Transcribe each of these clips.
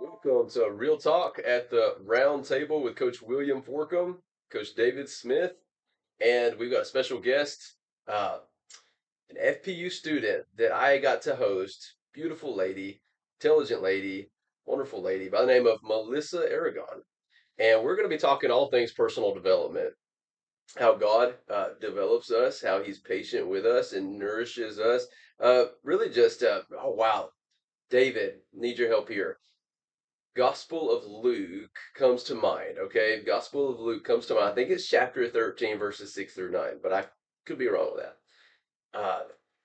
Welcome to Real Talk at the Round Table with Coach William Forcom, Coach David Smith, and we've got a special guest, uh, an FPU student that I got to host. Beautiful lady, intelligent lady, wonderful lady by the name of Melissa Aragon. And we're going to be talking all things personal development, how God develops us, how He's patient with us and nourishes us. Really just, oh wow, David, need your help here. Gospel of Luke comes to mind. Okay, Gospel of Luke comes to mind. I think it's chapter 13, verses 6 through 9, but I could be wrong with that. Uh,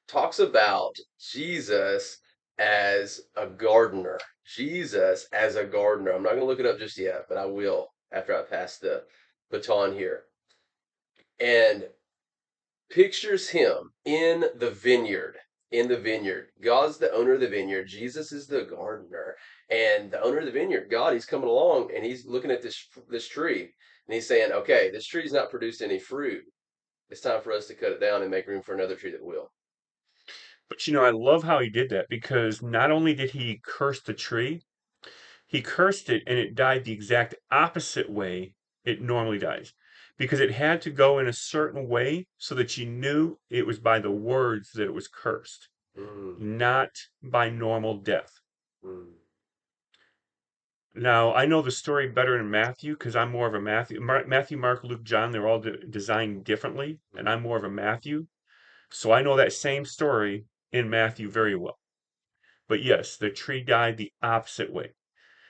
Talks about Jesus as a gardener. Jesus as a gardener. I'm not going to look it up just yet, but I will after I pass the baton here. And pictures him in the vineyard. In the vineyard. God's the owner of the vineyard. Jesus is the gardener. And the owner of the vineyard, God, he's coming along and he's looking at this tree and he's saying, okay, this tree's not produced any fruit. It's time for us to cut it down and make room for another tree that will. But I love how he did that because not only did he curse the tree, he cursed it and it died the exact opposite way it normally dies. Because it had to go in a certain way so that you knew it was by the words that it was cursed, Mm, not by normal death. mm, Now, I know the story better in Matthew because I'm more of a Matthew, Mark, Luke, John, they're all designed differently, and mm. I'm more of a Matthew. So I know that same story in Matthew very well. But yes, the tree died the opposite way.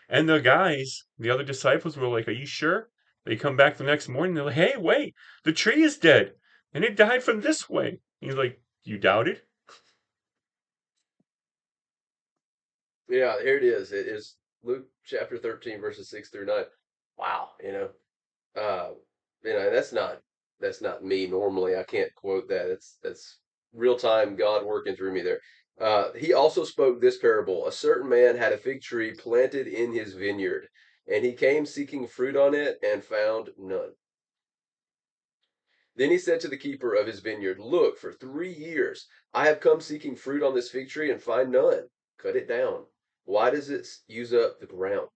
And the guys, the other disciples were like, "Are you sure?" They come back the next morning, they're like, "Hey, wait, the tree is dead. And it died from this way." He's like, "You doubted?" Yeah, here it is. It is Luke chapter 13, verses 6 through 9. Wow, Uh, that's not me normally. I can't quote that. That's real time God working through me there. He also spoke this parable. A certain man had a fig tree planted in his vineyard, and he came seeking fruit on it and found none. Then he said to the keeper of his vineyard, look, for 3 years I have come seeking fruit on this fig tree and find none. Cut it down. Why does it use up the ground?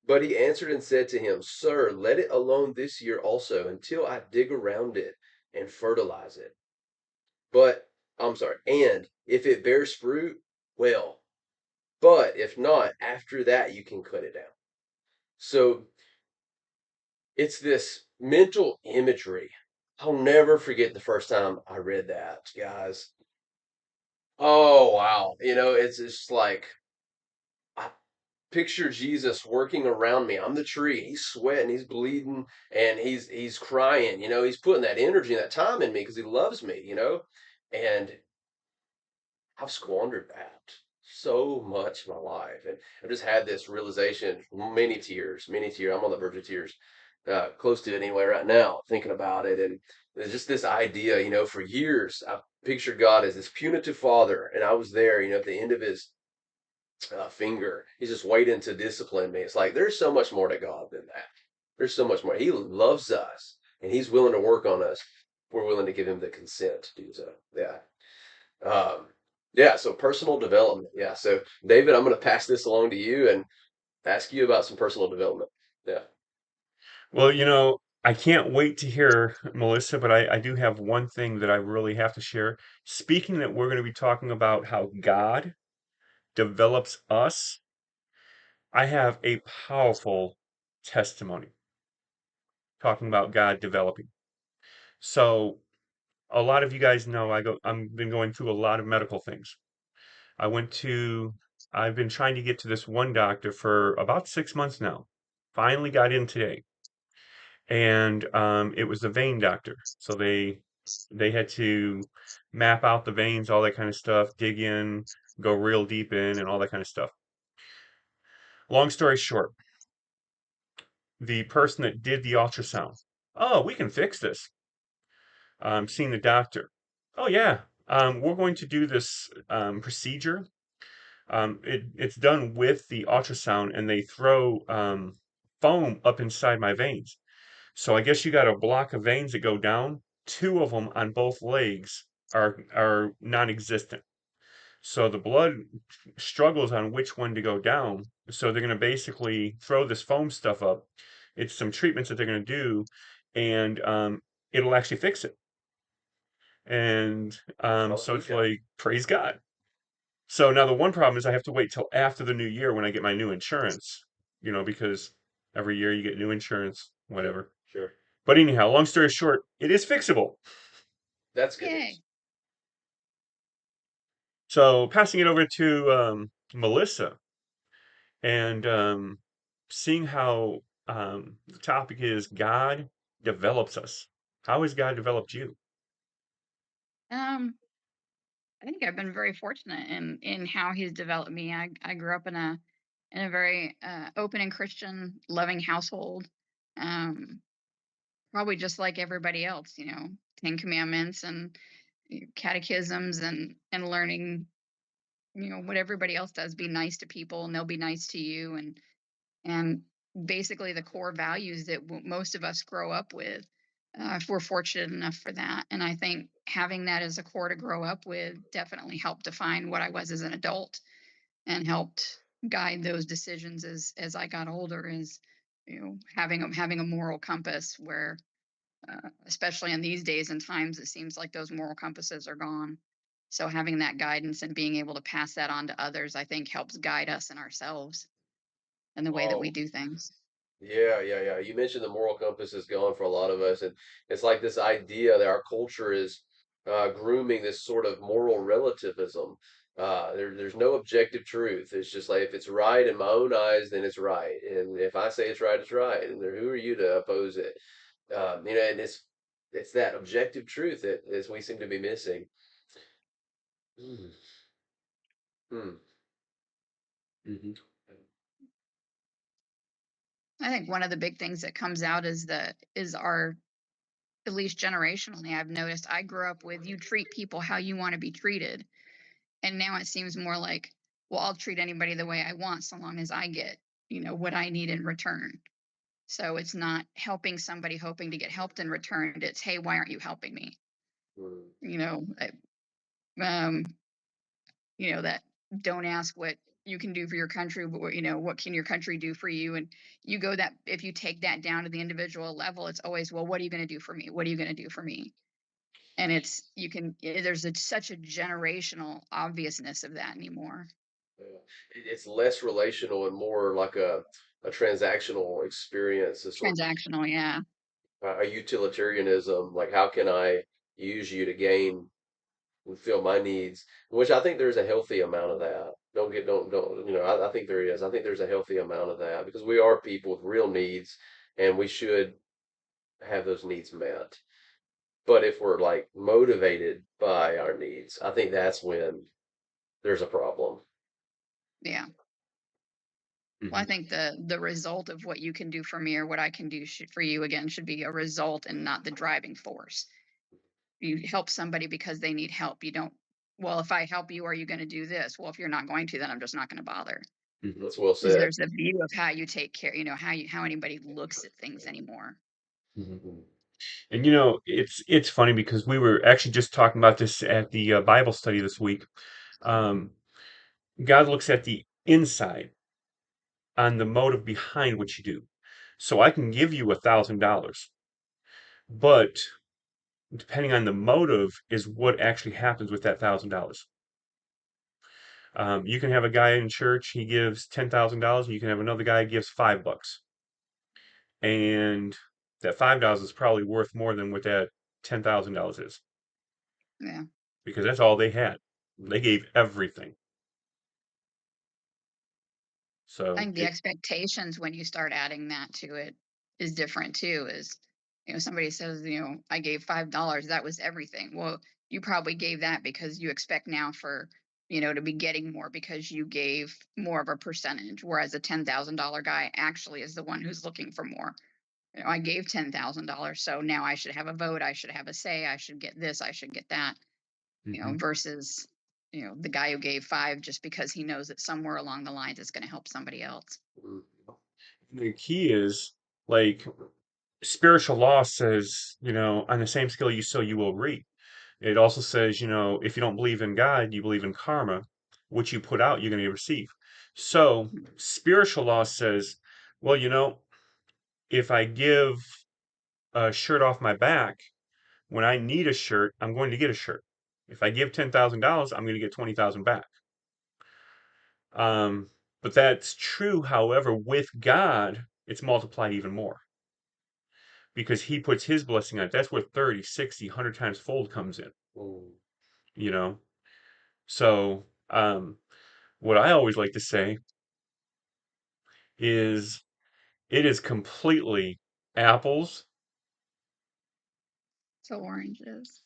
But he answered and said to him, Sir, let it alone this year also, until I dig around it and fertilize it. But, I'm sorry, and if it bears fruit, well, but if not, after that you can cut it down. So it's this mental imagery. I'll never forget the first time I read that, guys. Oh, wow. It's just like, I picture Jesus working around me. I'm the tree. He's sweating, he's bleeding, and he's crying. He's putting that energy and that time in me because he loves me. And I've squandered that so much in my life, and I've just had this realization, many tears, many tears. I'm on the verge of tears, close to it anyway right now, thinking about it, and there's just this idea. For years I pictured God as this punitive father, and I was there, at the end of his finger. He's just waiting to discipline me. It's like there's so much more to God than that. There's so much more. He loves us, and He's willing to work on us. We're willing to give Him the consent to do so. Yeah. Um, yeah. So personal development. Yeah. So David, I'm going to pass this along to you and ask you about some personal development. Yeah. Well, I can't wait to hear, Melissa, but I do have one thing that I really have to share. Speaking that we're going to be talking about how God develops us, I have a powerful testimony talking about God developing. So, a lot of you guys know I'm been going through a lot of medical things. I went to I've been trying to get to this one doctor for about 6 months now. Finally got in today. And it was the vein doctor. So they had to map out the veins, all that kind of stuff, dig in, go real deep in, and all that kind of stuff. Long story short, the person that did the ultrasound, oh, we can fix this. Seeing the doctor, oh yeah, we're going to do this procedure. It's done with the ultrasound, and they throw foam up inside my veins. So I guess you got a block of veins that go down, two of them on both legs, are non-existent. So the blood struggles on which one to go down. So they're going to basically throw this foam stuff up. It's some treatments that they're going to do, and it'll actually fix it. And so it's Hallelujah. like, praise God. So now the one problem is I have to wait till after the new year when I get my new insurance, because every year you get new insurance, Sure, whatever. sure. But anyhow, long story short, it is fixable. That's good news. Yay. So passing it over to Melissa and seeing how the topic is God develops us. How has God developed you? Um, I think I've been very fortunate in how he's developed me. I grew up in a very open and Christian loving household. Um, Probably just like everybody else, Ten Commandments and catechisms and learning, what everybody else does. Be nice to people, and they'll be nice to you, and basically the core values that most of us grow up with, if we're fortunate enough for that. And I think having that as a core to grow up with definitely helped define what I was as an adult and helped guide those decisions as I got older. Is having a moral compass where, especially in these days and times, it seems like those moral compasses are gone. So having that guidance and being able to pass that on to others, I think helps guide us and ourselves in the way that we Oh, do things. yeah, yeah, yeah. You mentioned the moral compass is gone for a lot of us, and it's like this idea that our culture is grooming this sort of moral relativism. There's no objective truth. It's just like if it's right in my own eyes, then it's right, and if I say it's right, it's right. And who are you to oppose it? And it's that objective truth that is we seem to be missing. Mm, mm, Mhm. I think one of the big things that comes out is our, at least generationally, I've noticed I grew up with you treat people how you want to be treated. And now it seems more like, well, I'll treat anybody the way I want so long as I get, what I need in return. So it's not helping somebody hoping to get helped in return. It's, hey, why aren't you helping me? mm. You know, um, that don't ask what you can do for your country, but what can your country do for you? And you go that if you take that down to the individual level, it's always, well, what are you going to do for me? What are you going to do for me? And there's such a generational obviousness of that anymore. Yeah. It's less relational and more like a transactional experience, a sort Transactional, yeah. a utilitarianism. Like, how can I use you to gain fulfill my needs? Which I think there's a healthy amount of that. Don't I think there is. I think there's a healthy amount of that because we are people with real needs, and we should have those needs met. But if we're like motivated by our needs, I think that's when there's a problem. Yeah. Well, I Mhm. think the result of what you can do for me or what I can do for you again should be a result and not the driving force. You help somebody because they need help. You don't, well, if I help you, are you going to do this? Well, if you're not going to, then I'm just not going to bother. Mhm. That's well Because said. there's a view of how you take care, how anybody looks at things anymore. Mhm. Mm, And it's funny because we were actually just talking about this at the Bible study this week. Um, God looks at the inside on the motive behind what you do. So I can give you $1,000, but depending on the motive is what actually happens with that $1,000. You can have a guy in church, he gives $10,000, and you can have another guy who gives $5. And that $5 is probably worth more than what that $10,000 is Yeah. because that's all they had. They gave everything. I So think the expectations when you start adding that to it is different too. Is, somebody says, I gave $5, that was everything. Well, you probably gave that because you expect now for, to be getting more because you gave more of a percentage. Whereas a $10,000 guy actually is the one who's looking for more. I gave $10,000, so now I should have a vote. I should have a say. I should get this. I should get that. mhm. Versus, the guy who gave five just because he knows that somewhere along the lines it's going to help somebody else. mm, The key is like spiritual law says, on the same scale you sow, you will reap. It also says, if you don't believe in God, you believe in karma. What you put out, you're going to receive. So spiritual law says, well, if I give a shirt off my back, when I need a shirt, I'm going to get a shirt. If I give $10,000, I'm going to get 20,000 back. But that's true. However, with God, it's multiplied even more because he puts his blessing on it. That's where 30, 60, 100 times fold comes in, Mm. you know? So, what I always like to say is it is completely apples So oranges.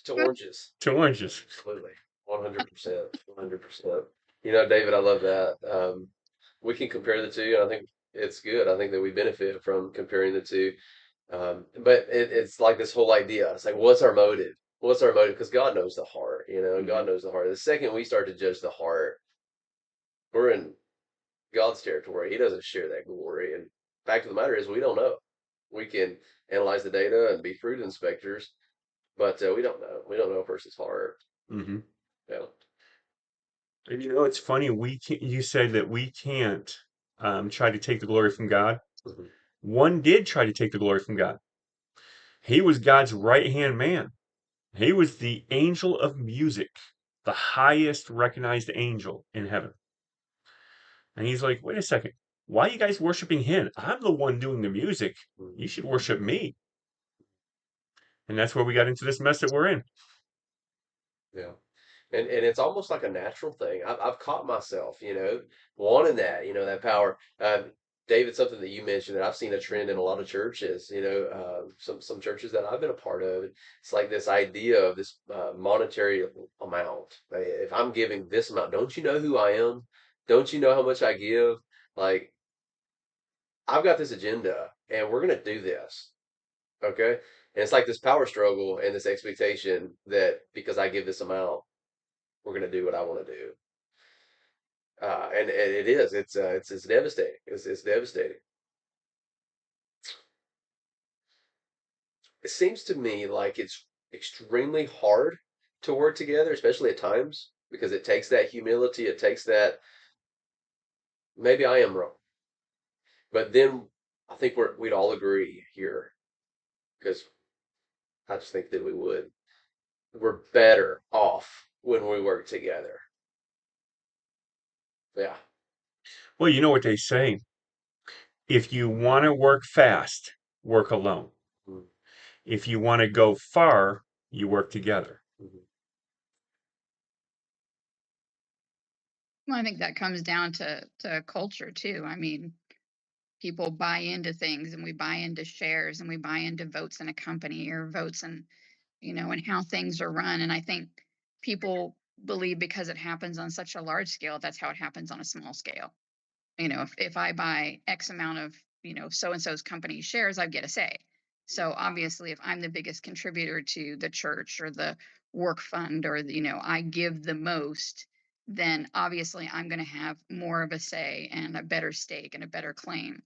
To Good. oranges. to oranges. Absolutely. 100%. 100%. David, I love that. We can compare the two, and I think it's good. I think that we benefit from comparing the two. But it's like this whole idea. It's like, what's our motive? What's our motive? Because God knows the heart, God Hmm. knows the heart. The second we start to judge the heart, we're in God's territory. He doesn't share that glory. And fact of the matter is, we don't know. We can analyze the data and be fruit inspectors, but we don't know. We don't know a person's heart. Hmm. Yeah. And it's funny. You said that we can't try to take the glory from God. Mhm. One did try to take the glory from God. He was God's right hand man. He was the angel of music, the highest recognized angel in heaven. And he's like, wait a second. Why are you guys worshiping him? I'm the one doing the music. You should worship me. And that's where we got into this mess that we're in. Yeah. And it's almost like a natural thing. I've caught myself, wanting that, that power. David, something that you mentioned that I've seen a trend in a lot of churches, some churches that I've been a part of. It's like this idea of this monetary amount. If I'm giving this amount, don't you know who I am? Don't you know how much I give? Like, I've got this agenda and we're going to do this. Okay. And it's like this power struggle and this expectation that because I give this amount, we're going to do what I want to do. And it is. It's devastating. It's devastating. It seems to me like it's extremely hard to work together, especially at times, because it takes that humility. It takes that. Maybe I am wrong, but then I think we'd all agree here because I just think that we would. We're better off when we work together. Yeah. Well, you know what they say. If you want to work fast, work alone. Mm-hmm. If you want to go far, you work together. Well, I think that comes down to culture too. I mean, people buy into things, and we buy into shares, and we buy into votes in a company, or votes in, and how things are run. And I think people believe because it happens on such a large scale, that's how it happens on a small scale. If I buy X amount of, so and so's company shares, I get a say. So obviously, if I'm the biggest contributor to the church or the work fund, or I give the most, then obviously I'm going to have more of a say and a better stake and a better claim.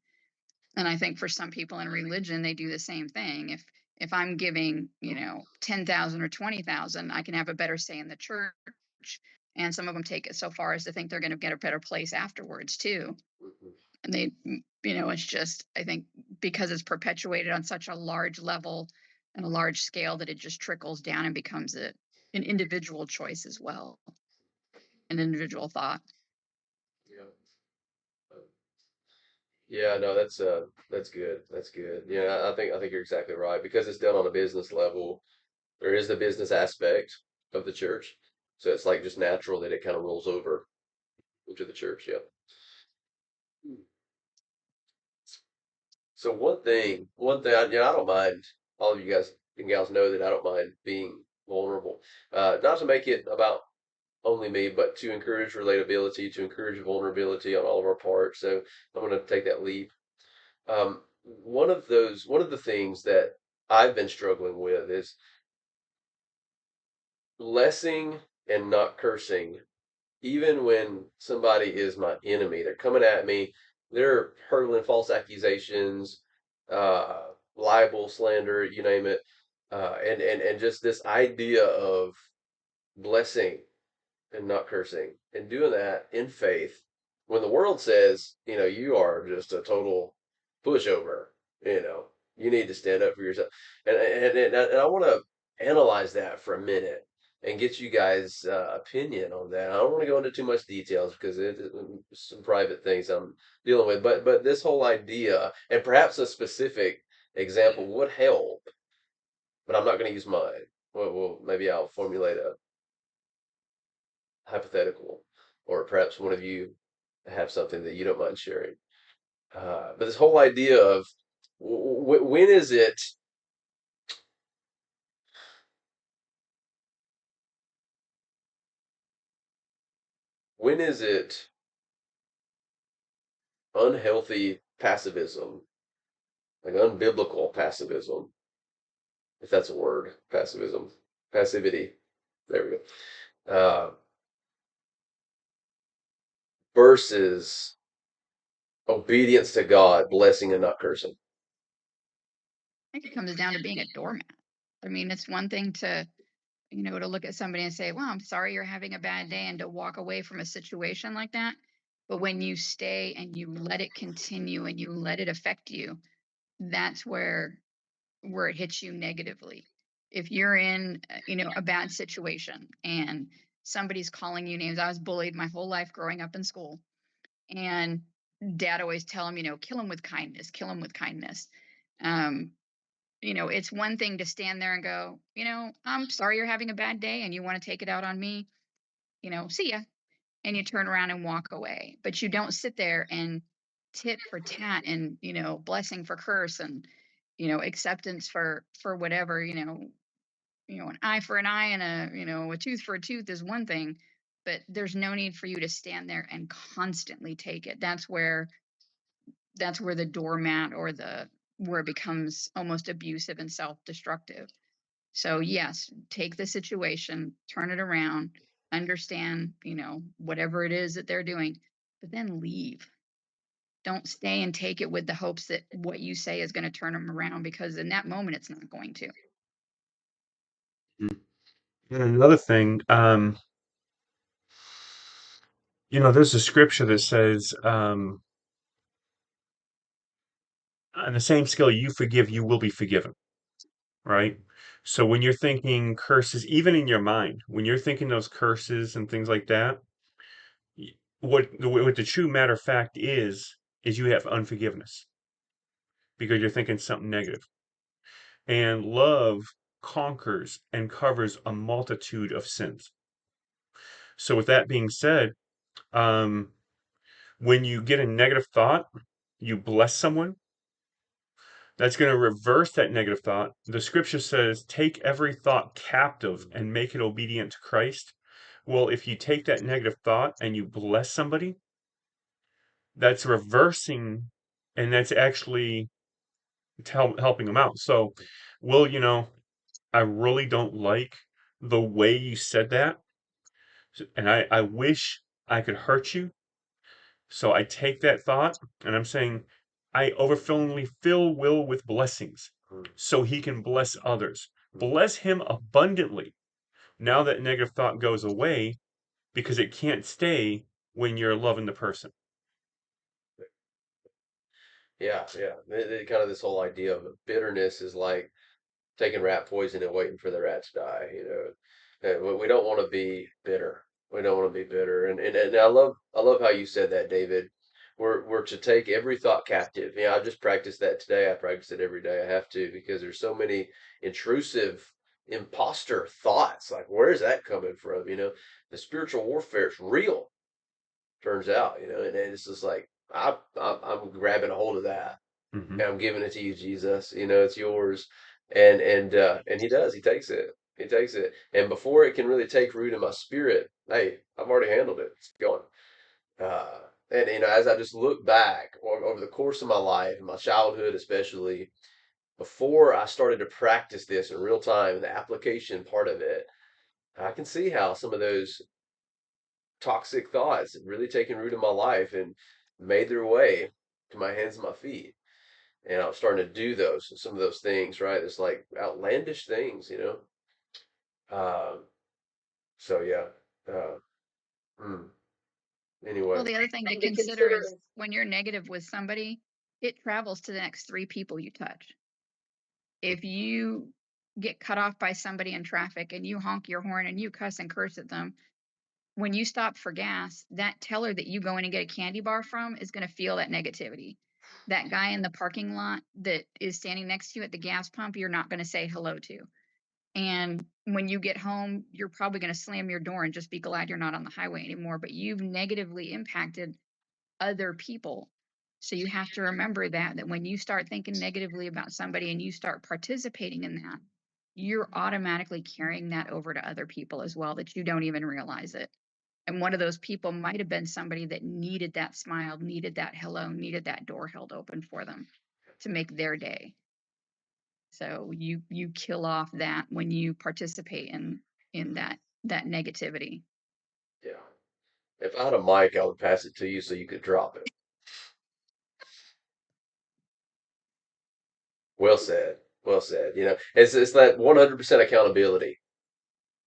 And I think for some people in religion, they do the same thing. If I'm giving, 10,000 or 20,000, I can have a better say in the church. And some of them take it so far as to think they're going to get a better place afterwards too. Mm-hmm. And they, it's just, I think because it's perpetuated on such a large level and a large scale, that it just trickles down and becomes an individual choice as well, an individual thought. Yeah. Yeah, no, that's good. That's good. Yeah, I think you're exactly right because it's done on a business level. There is the business aspect of the church, so it's like just natural that it kind of rolls over into the church. Yeah. So one thing, I don't mind. All of you guys and gals know that I don't mind being vulnerable. Not to make it about only me, but to encourage relatability, to encourage vulnerability on all of our parts. So I'm going to take that leap. One of the things that I've been struggling with is blessing and not cursing, even when somebody is my enemy. They're coming at me, they're hurling false accusations, libel, slander, you name it. And just this idea of blessing and not cursing and doing that in faith when the world says, you are just a total pushover, you know, you need to stand up for yourself. And I want to analyze that for a minute and get you guys' opinion on that. I don't want to go into too much details because it's some private things I'm dealing with, but this whole idea and perhaps a specific example would help, but I'm not going to use mine. Well, maybe I'll formulate a hypothetical, or perhaps one of you have something that you don't mind sharing. But this whole idea of when is it when is it unhealthy passivism, like unbiblical passivism, if that's a word, passivism, passivity. There we go. Versus obedience to God, blessing and not cursing. I think it comes down to being a doormat. I mean, it's one thing to, to look at somebody and say, well, I'm sorry you're having a bad day, and to walk away from a situation like that. But when you stay and you let it continue and you let it affect you, that's where it hits you negatively. If you're in, a bad situation and somebody's calling you names. I was bullied my whole life growing up in school, and dad always tell him, kill him with kindness, kill him with kindness. Um, it's one thing to stand there and go, I'm sorry you're having a bad day and you want to take it out on me, see ya. And you turn around and walk away. But you don't sit there and tit for tat and, blessing for curse and, acceptance for whatever, an eye for an eye and a tooth for a tooth is one thing, but there's no need for you to stand there and constantly take it. That's where the doormat or the where it becomes almost abusive and self-destructive. So yes, take the situation, turn it around, understand, whatever it is that they're doing, but then leave. Don't stay and take it with the hopes that what you say is going to turn them around, because in that moment it's not going to. Mm. And another thing, there's a scripture that says, on the same scale you forgive, you will be forgiven, right? So when you're thinking curses, even in your mind, when you're thinking those curses and things like that, what the true matter of fact is you have unforgiveness because you're thinking something negative. And love conquers and covers a multitude of sins. So with that being said, um, when you get a negative thought, you bless someone, that's going to reverse that negative thought. The scripture says, take every thought captive and make it obedient to Christ. Well, if you take that negative thought and you bless somebody, that's reversing, and that's actually helping them out. So, well, I really don't like the way you said that. And I wish I could hurt you. So I take that thought and I'm saying, I overflowingly fill Will with blessings so he can bless others. Bless him abundantly. Now that negative thought goes away because it can't stay when you're loving the person. Yeah, yeah. Kind of this whole idea of bitterness is like taking rat poison and waiting for the rat to die. We don't want to be bitter. We don't want to be bitter. And I love how you said that, David. We're to take every thought captive. I just practiced that today. I practice it every day. I have to, because there's so many intrusive imposter thoughts. Like, where's that coming from? The spiritual warfare is real, turns out, and it's just like I'm grabbing a hold of that, Hmm. and I'm giving it to you, Jesus. It's yours. And he does. He takes it. He takes it. And before it can really take root in my spirit, hey, I've already handled it. It's gone. And as I just look back over the course of my life, my childhood especially, before I started to practice this in real time, the application part of it, I can see how some of those toxic thoughts have really taken root in my life and made their way to my hands and my feet. And I'm starting to do some of those things, right? It's like outlandish things, you know. So yeah. Uh, hmm. Well, Anyway, the other thing to consider is when you're negative with somebody, it travels to the next three people you touch. If you get cut off by somebody in traffic and you honk your horn and you cuss and curse at them, when you stop for gas, that teller that you go in and get a candy bar from is going to feel that negativity. That guy in the parking lot that is standing next to you at the gas pump, you're not going to say hello to. And when you get home, you're probably going to slam your door and just be glad you're not on the highway anymore. But you've negatively impacted other people. So you have to remember that when you start thinking negatively about somebody and you start participating in that, you're automatically carrying that over to other people as well that you don't even realize it. And one of those people might have been somebody that needed that smile, needed that hello, needed that door held open for them to make their day. So you kill off that when you participate in that negativity. yeah. If I had a mic, I would pass it to you so you could drop it. Well said. Well said. You know, it's that 100% accountability,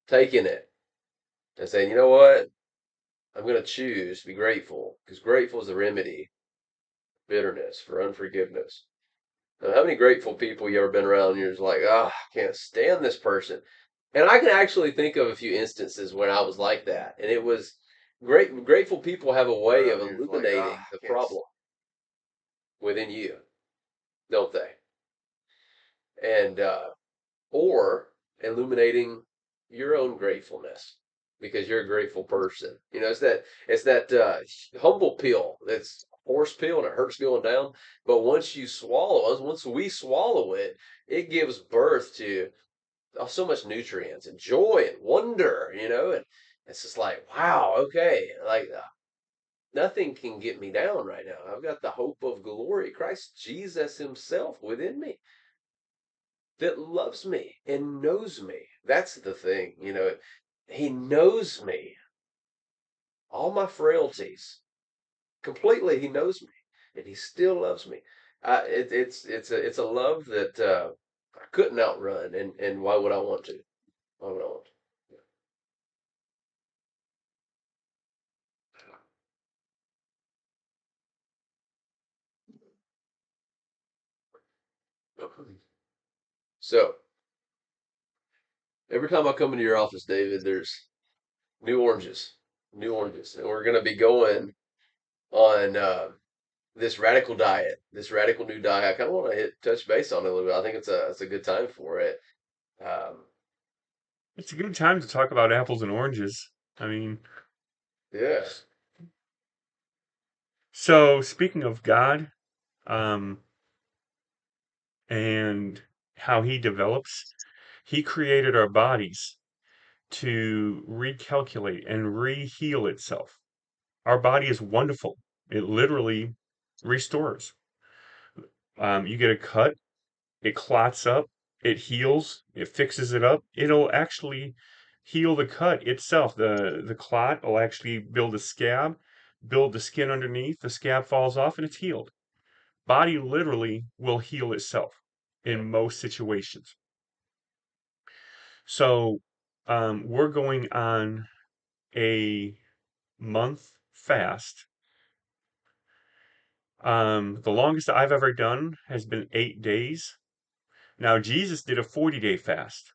taking it and saying, you know what, I'm going to choose to be grateful because grateful is the remedy for bitterness, for unforgiveness. Now, how many grateful people you ever been around and you're just like, ah, I can't stand this person. And I can actually think of a few instances when I was like that. And it was grateful people have a way of illuminating the problem within you, don't they? And or illuminating your own gratefulness because you're a grateful person. You know, it's that humble pill that's horse pill and it hurts going down. But once we swallow it, it gives birth to so much nutrients and joy and wonder. You know, and it's just like wow, okay, like nothing can get me down right now. I've got the hope of glory, Christ Jesus Himself within me that loves me and knows me. That's the thing, you know. He knows me, all my frailties, completely. He knows me, and he still loves me. It's a love that I couldn't outrun, and why would I want to? Why would I want to? So every time I come into your office, David, there's new oranges, new oranges, and we're gonna be going on this radical diet, this radical new diet. I kind of want to touch base on it a little bit. I think it's a good time for it. Um, It's a good time to talk about apples and oranges. I mean, yeah, so speaking of God, um, and how he develops, he created our bodies to recalculate and re-heal itself. Our body is wonderful. It literally restores. You get a cut, it clots up, it heals, it fixes it up. It'll actually heal the cut itself. The clot will actually build a scab, build the skin underneath, the scab falls off, and it's healed. Body literally will heal itself yeah, in most situations. So we're going on a month fast. The longest I've ever done has been 8 days. Now, Jesus did a 40-day fast.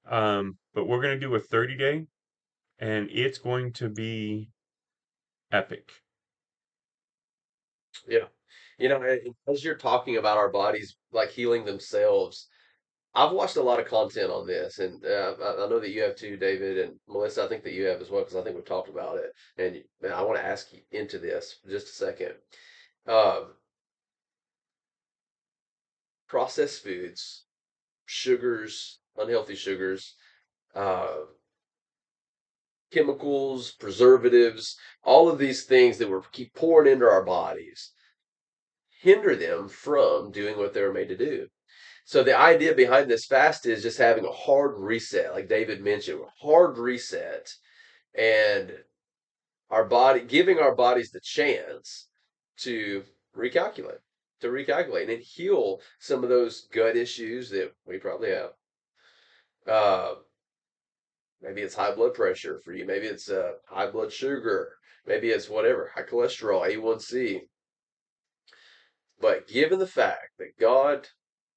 But we're going to do a 30-day, and it's going to be epic. yeah. You know, as you're talking about our bodies like healing themselves, I've watched a lot of content on this, and I know that you have too, David and Melissa. I think that you have as well because I think we've talked about it. And I want to ask you into this for just a second. Um, Processed foods, sugars, unhealthy sugars, uh, chemicals, preservatives, all of these things that we keep pouring into our bodies hinder them from doing what they were made to do. So the idea behind this fast is just having a hard reset, like David mentioned, a hard reset, and giving our bodies the chance to recalculate, and heal some of those gut issues that we probably have. Uh, Maybe it's high blood pressure for you. Maybe it's high blood sugar. Maybe it's whatever, high cholesterol, A1C. But given the fact that God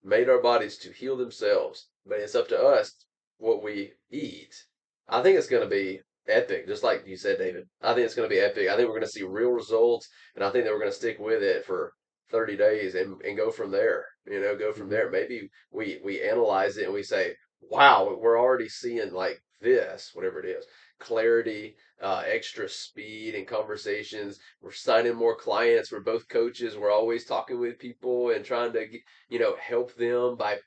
made our bodies to heal themselves, but it's up to us what we eat, I think it's going to be epic. Just like you said, David, I think it's going to be epic. I think we're going to see real results, and I think that we're going to stick with it for 30 days and go from there. Go from Hmm. there. Maybe we analyze it and we say, wow, we're already seeing like this, whatever it is, clarity, extra speed in conversations. We're signing more clients. We're both coaches. We're always talking with people and trying to, help them by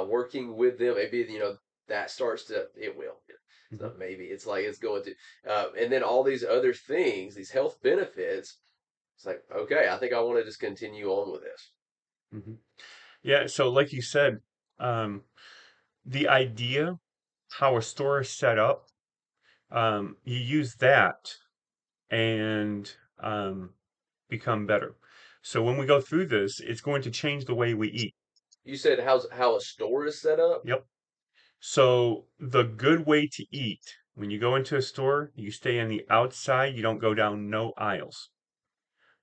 working with them. Maybe, that starts to, it will. It's Hmm. not maybe, it's like it's going to. And then all these other things, these health benefits, it's like, okay, I think I want to just continue on with this. Hmm. Yeah, so like you said, um, the idea how a store is set up, you use that and become better. So when we go through this, it's going to change the way we eat. You said how a store is set up? Yep. So the good way to eat, when you go into a store, you stay on the outside, you don't go down no aisles.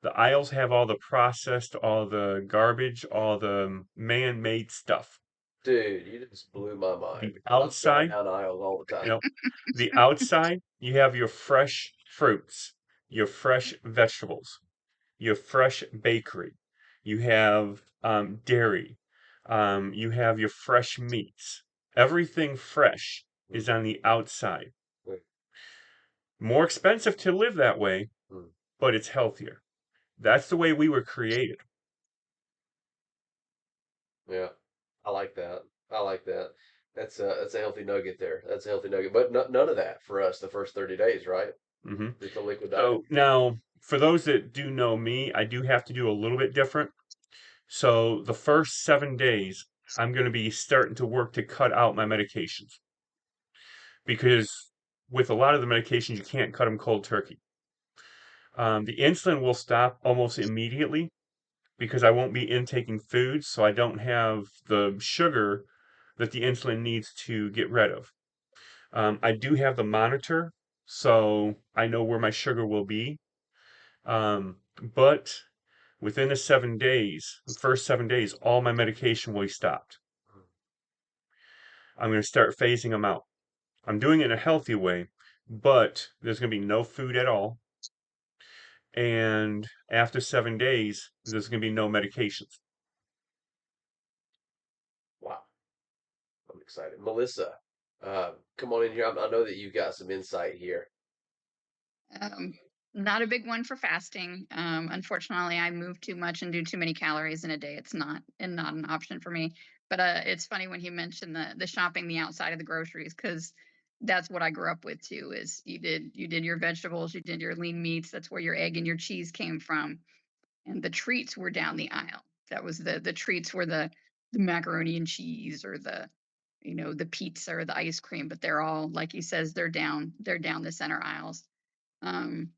The aisles have all the processed, all the garbage, all the man-made stuff. Dude, you just blew my mind The because I'm going outside, down aisles all the you time. know, the outside, you have your fresh fruits, your fresh vegetables, your fresh bakery, you have dairy, you have your fresh meats. Everything fresh is Mm, on the outside. mm, More expensive to live that way, mm. but it's healthier. That's the way we were created. Yeah, I like that. I like that. That's a healthy nugget there. That's a healthy nugget. But none of that for us the first 30 days, right? Hmm. Just a liquid diet. So now, for those that do know me, I do have to do a little bit different. So the first 7 days, I'm going to be starting to work to cut out my medications because with a lot of the medications, you can't cut them cold turkey. The insulin will stop almost immediately because I won't be intaking food, so I don't have the sugar that the insulin needs to get rid of. I do have the monitor, so I know where my sugar will be. But within the 7 days, the first 7 days, all my medication will be stopped. I'm going to start phasing them out. I'm doing it in a healthy way, but there's going to be no food at all. And after 7 days, there's going to be no medications. Wow, I'm excited. Melissa, come on in here. I know that you've got some insight here. Um, Not a big one for fasting. Unfortunately, I move too much and do too many calories in a day. It's not an option for me. But it's funny when he mentioned the shopping the outside of the groceries because that's what I grew up with too. Is you did your vegetables, you did your lean meats. That's where your egg and your cheese came from, and the treats were down the aisle. That was the treats were the macaroni and cheese or the pizza or the ice cream. But they're all like he says they're down the center aisles. Um,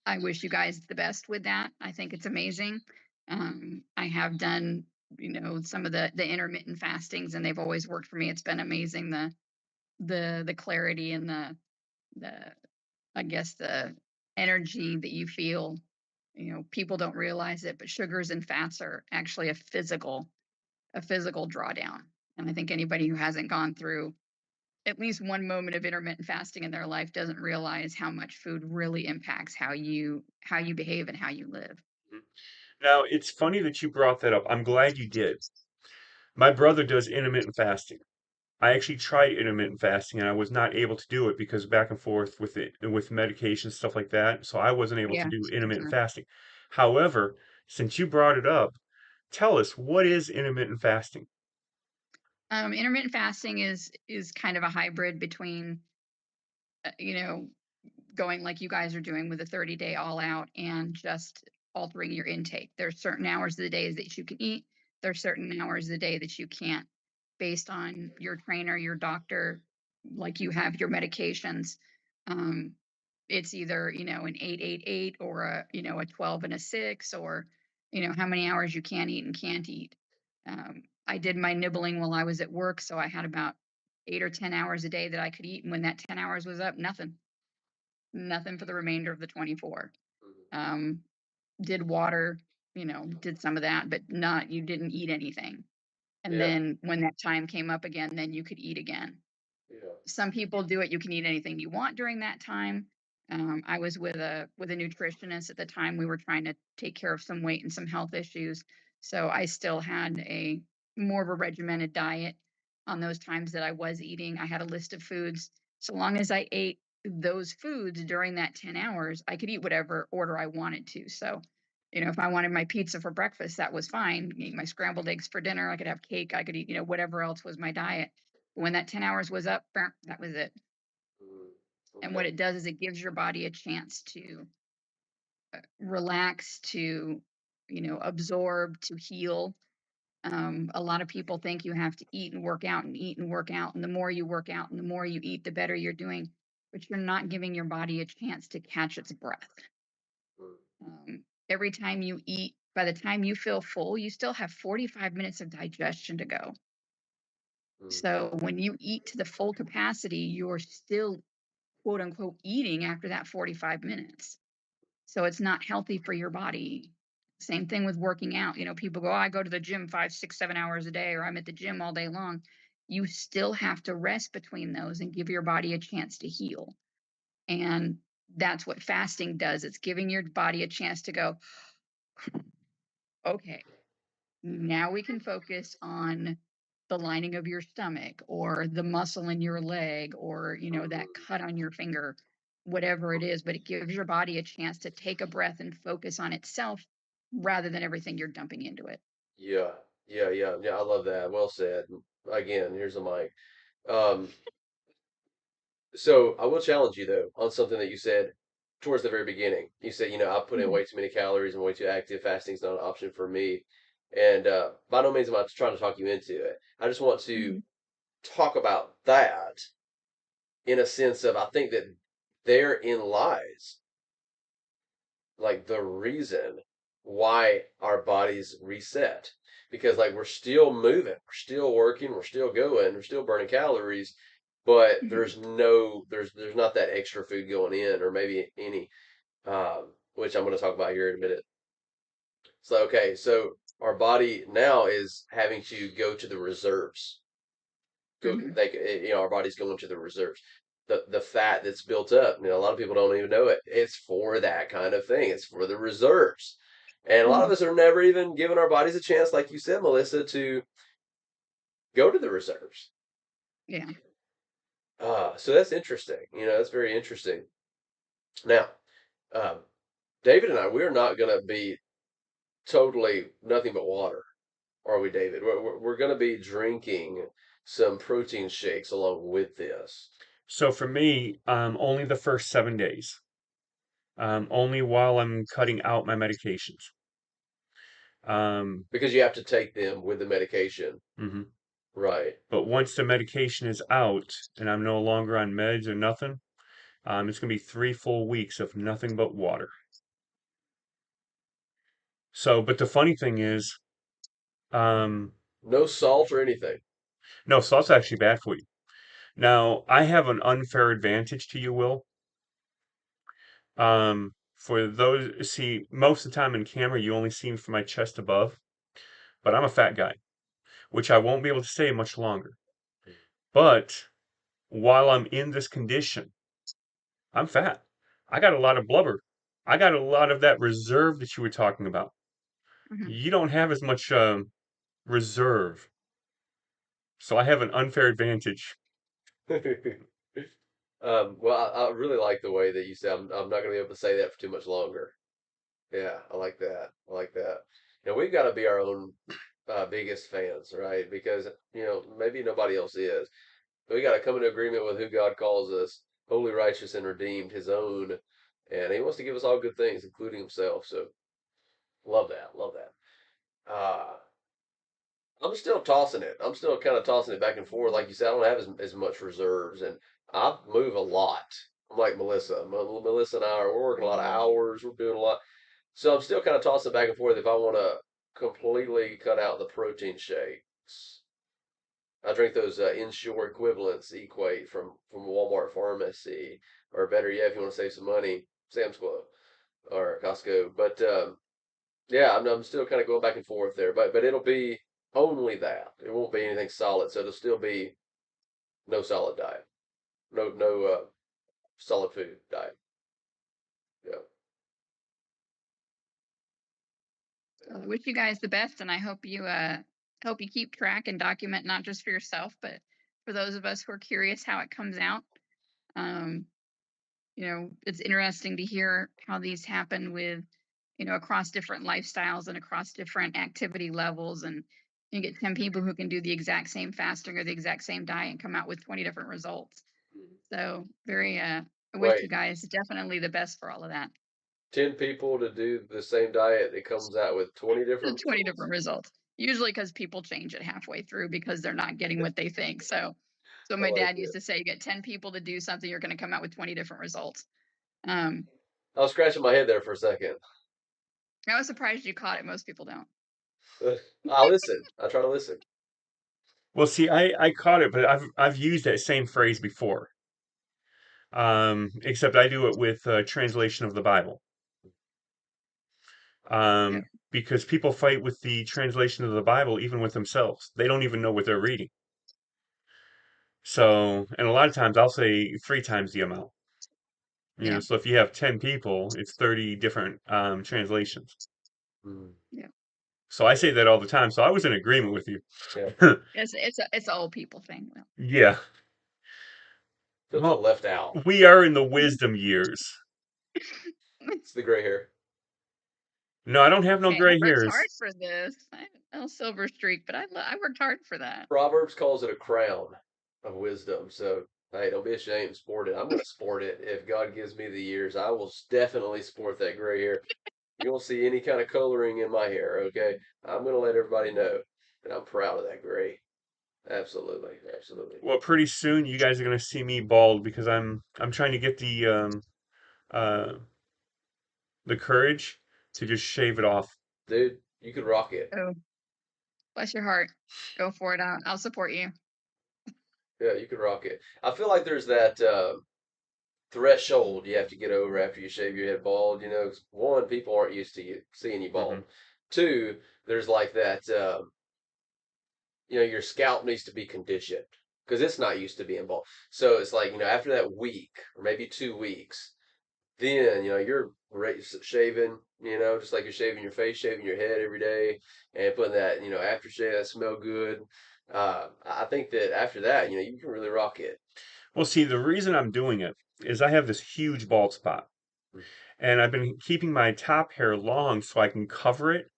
I wish you guys the best with that. I think it's amazing. I have done, some of the intermittent fastings, and they've always worked for me. It's been amazing the clarity and the I guess the energy that you feel. People don't realize it, but sugars and fats are actually a physical drawdown. And I think anybody who hasn't gone through at least one moment of intermittent fasting in their life doesn't realize how much food really impacts how you behave and how you live. Mhm. Now, it's funny that you brought that up. I'm glad you did. My brother does intermittent fasting. I actually tried intermittent fasting and I was not able to do it because back and forth with it with medication stuff like that. So I wasn't able to Yeah, do same intermittent here. fasting. However, since you brought it up, tell us what is intermittent fasting? Intermittent fasting is kind of a hybrid between uh, you know going like you guys are doing with a 30-day all out and just altering your intake. There's certain hours of the day that you can eat. There's certain hours of the day that you can't, based on your trainer, your doctor, like you have your medications. Um, it's either an 8-8-8 or a 12 and a 6, or how many hours you can eat and can't eat. I did my nibbling while I was at work, so I had about 8 or 10 hours a day that I could eat, and when that 10 hours was up, nothing for the remainder of the 24. Mhm. Um, did water, did some of that, but not you didn't eat anything. And Yeah. then when that time came up again, then you could eat again. Yeah. Some people do it. You can eat anything you want during that time. I was with a nutritionist at the time. We were trying to take care of some weight and some health issues, so I still had a more of a regimented diet on those times that I was eating. I had a list of foods. So long as I ate those foods during that 10 hours, I could eat whatever order I wanted to. So, if I wanted my pizza for breakfast, that was fine. Eat my scrambled eggs for dinner. I could have cake. I could eat, whatever else was my diet. When that 10 hours was up, that was it. Mm. And what Okay. it does is it gives your body a chance to relax, to, absorb, to heal. A lot of people think you have to eat and work out and eat and work out. And the more you work out and the more you eat, the better you're doing. But you're not giving your body a chance to catch its breath. Mm. Every time you eat, by the time you feel full, you still have 45 minutes of digestion to go. Mm. So when you eat to the full capacity, you're still quote unquote eating after that 45 minutes. So it's not healthy for your body. Same thing with working out. People go, oh, I go to the gym 5, 6, 7 hours a day, or I'm at the gym all day long. You still have to rest between those and give your body a chance to heal. And that's what fasting does. It's giving your body a chance to go, okay, now we can focus on the lining of your stomach or the muscle in your leg or, that Mm. cut on your finger, whatever it is. But it gives your body a chance to take a breath and focus on itself rather than everything you're dumping into it. Yeah. Yeah. Yeah. Yeah. I love that. Well said. Again, here's a mic. Um, so I will challenge you though on something that you said towards the very beginning. You said, I put in Mhm, way too many calories and way too active. Fasting's not an option for me. And by no means am I trying to talk you into it. I just want to mhm, talk about that in a sense of I think that therein lies like the reason why our bodies reset. Because like we're still moving, we're still working, we're still going, we're still burning calories, but mhm, there's not that extra food going in or maybe any which I'm going to talk about here in a minute. So okay, so our body now is having to go to the reserves. Go mhm, they our body's going to the reserves. The fat that's built up, a lot of people don't even know it. It's for that kind of thing. It's for the reserves. And a lot of mhm. us are never even giving our bodies a chance, like you said, Melissa, to go to the reserves. Yeah. So that's interesting. That's very interesting. Now, um, David and I, we're not going to be totally nothing but water, are we, David? We're going to be drinking some protein shakes along with this. So for me, only the first 7 days, only while I'm cutting out my medications. Um, Because you have to take them with the medication. mhm. Right. But once the medication is out and I'm no longer on meds or nothing, it's gonna be 3 full weeks of nothing but water. So, but the funny thing is, um, No salt or anything. no, salt's actually bad for you. Now, I have an unfair advantage to you, Will. For those, see, most of the time in camera, you only see me from my chest above, but I'm a fat guy, which I won't be able to stay much longer. But while I'm in this condition, I'm fat. I got a lot of blubber. I got a lot of that reserve that you were talking about. Mhm, You don't have as much reserve, so I have an unfair advantage. Well, I really like the way that you said I'm not going to be able to say that for too much longer. Yeah, I like that. I like that. We've got to be our own biggest fans, right? Because, maybe nobody else is. We got to come into agreement with who God calls us, holy, righteous, and redeemed, his own. And he wants to give us all good things, including himself. So love that. Love that. I'm still tossing it. I'm still kind of tossing it back and forth. Like you said, I don't have as much reserves, and I move a lot. I'm like Melissa. Melissa and I we're working a lot of hours. We're doing a lot. So I'm still kind of tossing back and forth if I want to completely cut out the protein shakes. I drink those inshore equivalents equate from Walmart pharmacy, or better yet, if you want to save some money, Sam's Club or Costco. But yeah, I'm still kind of going back and forth there. But it'll be only that. It won't be anything solid. So it'll still be no solid diet, no solid food diet. Yeah. So I wish you guys the best, and I hope you keep track and document not just for yourself, but for those of us who are curious how it comes out. Um, it's interesting to hear how these happen with, across different lifestyles and across different activity levels. And you get 10 people who can do the exact same fasting or the exact same diet and come out with 20 different results. So I wish you Wait, guys definitely the best for all of that. 10 people to do the same diet, it comes out with 20 The different 20 results? different results. Usually because people change it halfway through because they're not getting what they think. So I my like dad used it. to say, you get 10 people to do something, you're going to come out with 20 different results. Um, I was scratching my head there for a second. I was surprised you caught it. Most people don't. I listen. I try to listen. Well, see, I caught it, but I've used that same phrase before. Except I do it with translation of the Bible. Yeah. Because people fight with the translation of the Bible even with themselves. They don't even know what they're reading. So, and a lot of times I'll say 3 times the amount. Yeah. So if you have 10 people, it's 30 different translations. Mm, Yeah. So I say that all the time. So I was in agreement with you. yeah. It's an old people thing. Well, Yeah. Feel so Well, left out. we are in the wisdom years. It's the gray hair. No, I don't have no hey, I gray worked hairs. hard for this. I have no silver streak, but I worked hard for that. Proverbs calls it a crown of wisdom. So, hey, don't be ashamed. Sport it. I'm going to sport it. If God gives me the years, I will definitely sport that gray hair. You won't see any kind of coloring in my hair, okay? I'm going to let everybody know that I'm proud of that gray. Absolutely. Absolutely. Well, pretty soon you guys are gonna see me bald because I'm trying to get uh the courage to just shave it off. Dude, you could rock it. Oh, bless your heart. Go for it. I'll support you. Yeah, you could rock it. I feel like there's that threshold you have to get over after you shave your head bald. 'Cause one, people aren't used to you seeing you Hmm. bald. Two, there's like that, your scalp needs to be conditioned because it's not used to being bald. So it's like, after that week or maybe 2 weeks, then, you're shaving, just like you're shaving your face, shaving your head every day and putting that, aftershave that smell good. I think that after that, you can really rock it. Well, see, the reason I'm doing it is I have this huge bald spot, and I've been keeping my top hair long so I can cover it.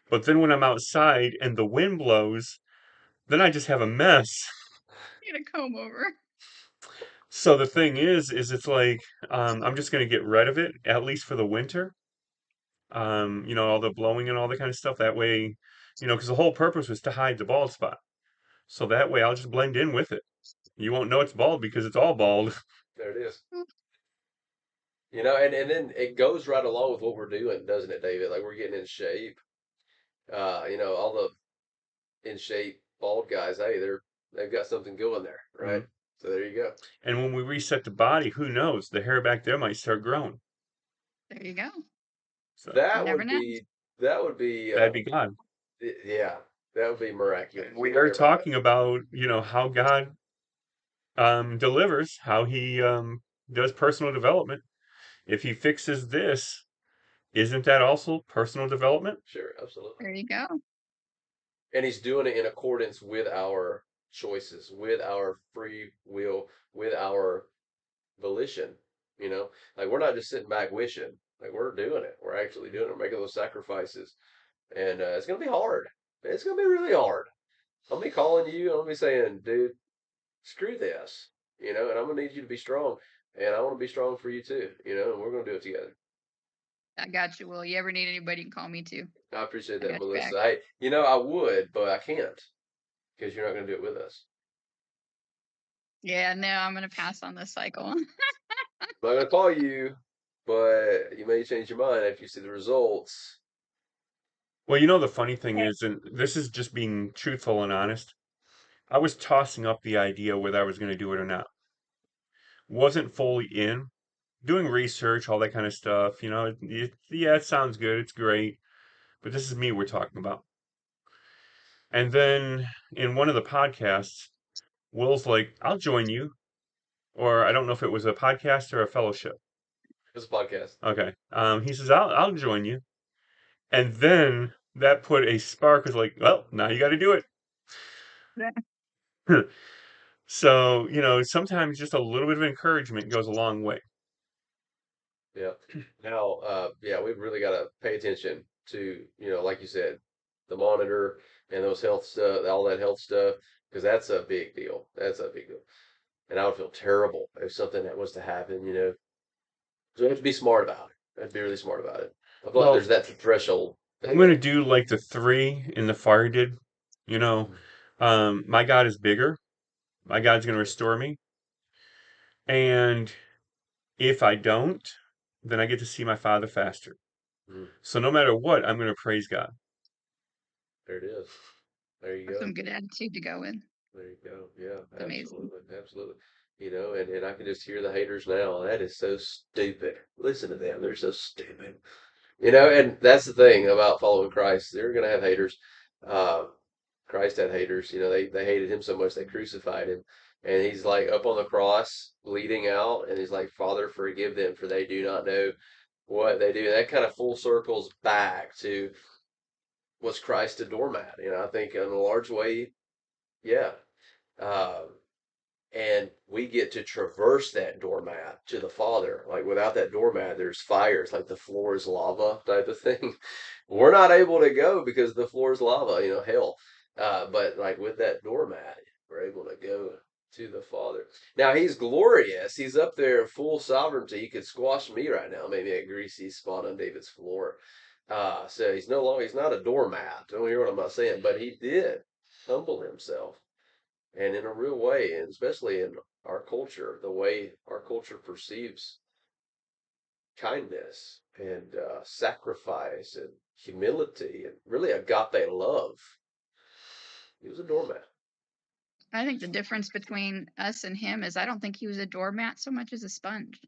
But then when I'm outside and the wind blows, then I just have a mess. Get a comb over. So the thing is it's like I'm just gonna get rid of it at least for the winter. All the blowing and all that kind of stuff. That way, because the whole purpose was to hide the bald spot. So that way I'll just blend in with it. You won't know it's bald because it's all bald. There it is. And then it goes right along with what we're doing, doesn't it, David? Like we're getting in shape. All the in shape bald guys, hey, they've got something going there, right? Mm. So there you go. And when we reset the body, who knows? The hair back there might start growing. There you go. So You That never would know. be that would be that'd be God. yeah, that would be miraculous. And we You'll are hear about that. talking about, how God delivers, how he does personal development. If he fixes this, isn't that also personal development? Sure, absolutely. There you go. And he's doing it in accordance with our choices, with our free will, with our volition. Like we're not just sitting back wishing. Like we're doing it. We're actually doing it. We're making those sacrifices, and it's gonna be hard. It's gonna be really hard. I'm gonna be calling you. I'm gonna be saying, dude, screw this. And I'm gonna need you to be strong, and I want to be strong for you too. And we're gonna do it together. I got you. Will you ever need anybody, you can call me too. I appreciate I that, got you back. Melissa. I would, but I can't because you're not gonna do it with us. Yeah, no, I'm gonna pass on this cycle. I'm not gonna call you. but you may change your mind after you see the results. Well, you know, the funny thing is, and this is just being truthful and honest, I was tossing up the idea whether I was going to do it or not. Wasn't fully in, doing research, all that kind of stuff. You know, yeah, it sounds good, it's great, but this is me we're talking about. And then in one of the podcasts, Will's like, "I'll join you," or I don't know if it was a podcast or a fellowship. It's a podcast. Okay. He says, "I'll join you," and then that put a spark. Is like, well, now you got to do it. So, you know, sometimes just a little bit of encouragement goes a long way. Yeah. Now, yeah, we've really got to pay attention to, like you said, the monitor and those health stuff, all that health stuff, because that's a big deal. That's a big deal. And I would feel terrible if something that was to happen. So we have to be smart about it. I have to be really smart about it. I feel like Well, there's that threshold I'm thing going to there. do like the three in the fire did. You know, my God is bigger. My God's going to restore me. And if I don't, then I get to see my Father faster. Mm, So no matter what, I'm going to praise God. there it is. There you That's go. some good attitude to go with. There you go. Yeah, It's amazing. absolutely. Absolutely. And I can just hear the haters now. That is so stupid. Listen to them. They're so stupid. And that's the thing about following Christ. They're going to have haters. Uh, Christ had haters. They hated him so much they crucified him. And he's like up on the cross, bleeding out, and he's like, Father, forgive them, for they do not know what they do. And that kind of full circles back to, was Christ a doormat? I think in a large way, yeah. Um, and we get to traverse that doormat to the Father. Like without that doormat, there's fires, like the floor is lava type of thing. We're not able to go because the floor is lava, hell. But like with that doormat, we're able to go to the Father. Now he's glorious. He's up there in full sovereignty. He could squash me right now, maybe a greasy spot on David's floor. So he's not a doormat. Don't hear what I'm not saying, but he did humble himself, and in a real way, and especially in our culture, the way our culture perceives kindness and sacrifice and humility and really agape love. He was a doormat. I think the difference between us and him is I don't think he was a doormat so much as a sponge.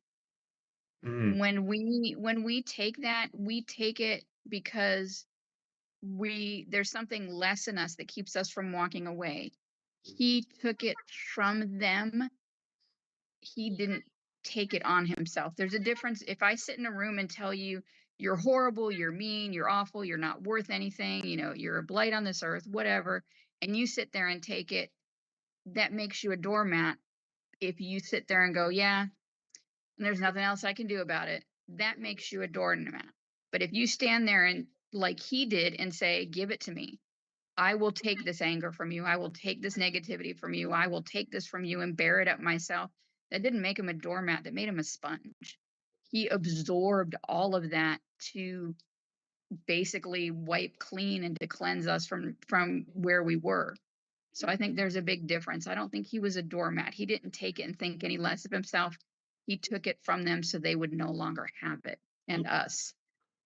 Mm, When we take that, we take it because there's something less in us that keeps us from walking away. He took it from them. He didn't take it on himself. There's a difference. If I sit in a room and tell you you're horrible, you're mean, you're awful, you're not worth anything, you're a blight on this earth, whatever, and you sit there and take it, that makes you a doormat. If you sit there and go, yeah, and there's nothing else I can do about it, that makes you a doormat. But if you stand there and like he did and say, give it to me, I will take this anger from you. I will take this negativity from you. I will take this from you and bear it up myself. That didn't make him a doormat. That made him a sponge. He absorbed all of that to basically wipe clean and to cleanse us from where we were. So I think there's a big difference. I don't think he was a doormat. He didn't take it and think any less of himself. He took it from them so they would no longer have it. And us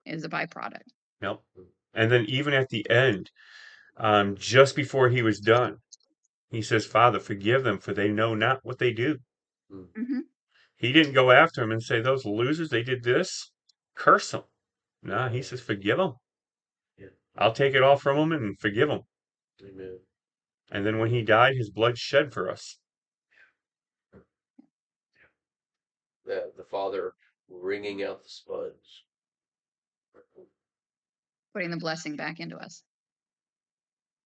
is a byproduct. yep. And then even at the end, just before he was done, he says, Father, forgive them, for they know not what they do. Mm, Hmm. He didn't go after him and say, those losers, they did this, curse them. No, he yeah, says, forgive them. yeah. I'll take it all from them and forgive them. Amen. And then when he died, his blood shed for us. The Father wringing out the sponge. Putting the blessing back into us.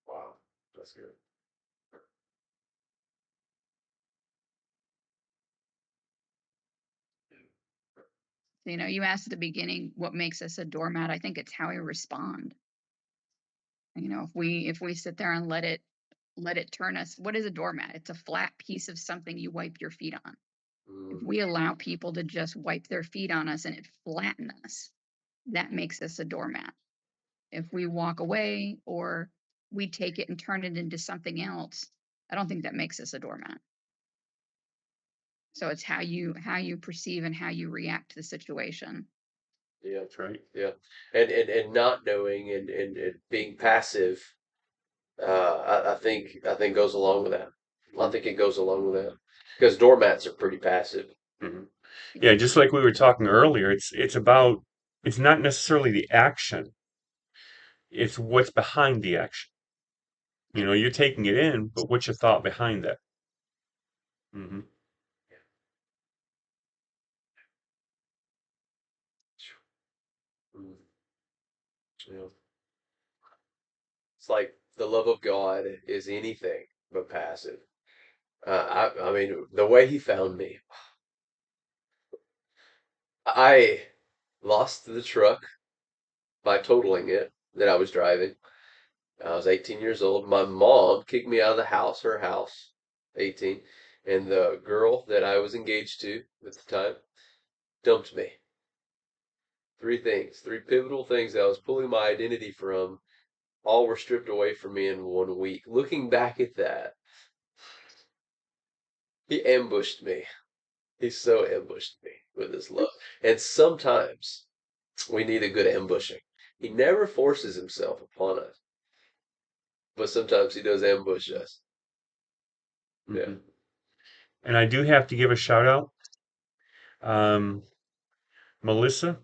Wow, that's good. You asked at the beginning what makes us a doormat. I think it's how we respond. If we sit there and let it turn us, what is a doormat? It's a flat piece of something you wipe your feet on. If Mm, we allow people to just wipe their feet on us and it flatten us, that makes us a doormat. If we walk away or we take it and turn it into something else, I don't think that makes us a doormat. So it's how you perceive and how you react to the situation. Yeah, That's right. yeah. And not knowing and being passive, I think goes along with that. I think it goes along with that because doormats are pretty passive. Hmm. Yeah, just like we were talking earlier, it's not necessarily the action, it's what's behind the action. You're taking it in, but what's your thought behind that? Hmm. Mm, yeah. It's like the love of God is anything but passive. I mean, the way He found me, I lost the truck by totaling it that I was driving. I was 18 years old. My mom kicked me out of the house, her house, 18, and the girl that I was engaged to at the time dumped me. Three things, three pivotal things that I was pulling my identity from, all were stripped away from me in 1 week. Looking back at that, He ambushed me. He so ambushed me with His love. And sometimes we need a good ambushing. He never forces Himself upon us, but sometimes He does ambush us. Yeah. Hmm. And I do have to give a shout out. Um, Melissa,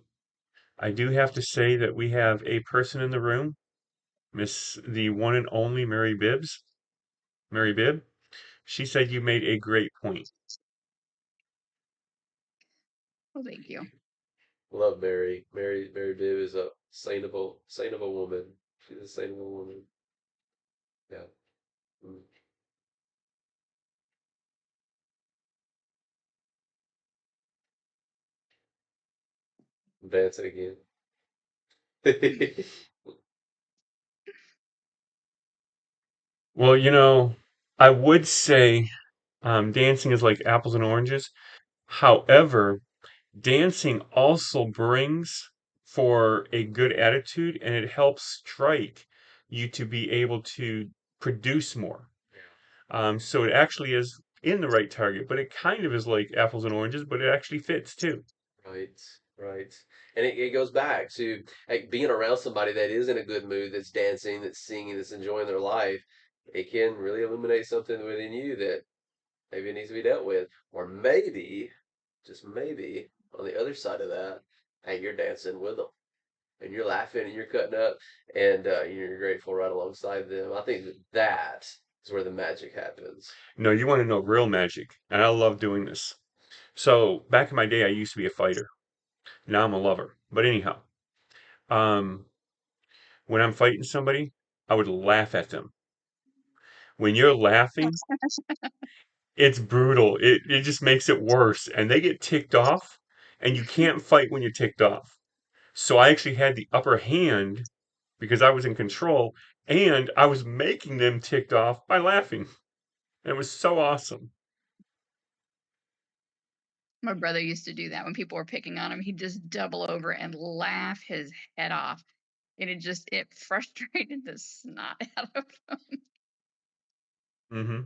I do have to say that we have a person in the room, Miss the one and only Mary Bibbs. Mary Bibb. She said you made a great point. Well, thank you. Love Mary. Mary Bibb is a saint of a woman. She's a saint of a woman. Yeah. Mm. Dance it again. Well, I would say dancing is like apples and oranges. However, dancing also brings for a good attitude and it helps strike you to be able to produce more. So it actually is in the right target, but it kind of is like apples and oranges, but it actually fits too. Right, right. And it goes back to like being around somebody that is in a good mood, that's dancing, that's singing, that's enjoying their life. It can really illuminate something within you that maybe it needs to be dealt with. Or maybe, just maybe, on the other side of that, hey, you're dancing with them and you're laughing and you're cutting up and you're grateful right alongside them. I think that is where the magic happens. No, you want to know real magic, and I love doing this. So back in my day, I used to be a fighter. Now I'm a lover. But anyhow, um, when I'm fighting somebody, I would laugh at them. When you're laughing, it's brutal. It just makes it worse, and they get ticked off, and you can't fight when you're ticked off. So I actually had the upper hand because I was in control, and I was making them ticked off by laughing. And it was so awesome. My brother used to do that when people were picking on him. He'd just double over and laugh his head off. And it frustrated the snot out of him. Mm-hmm.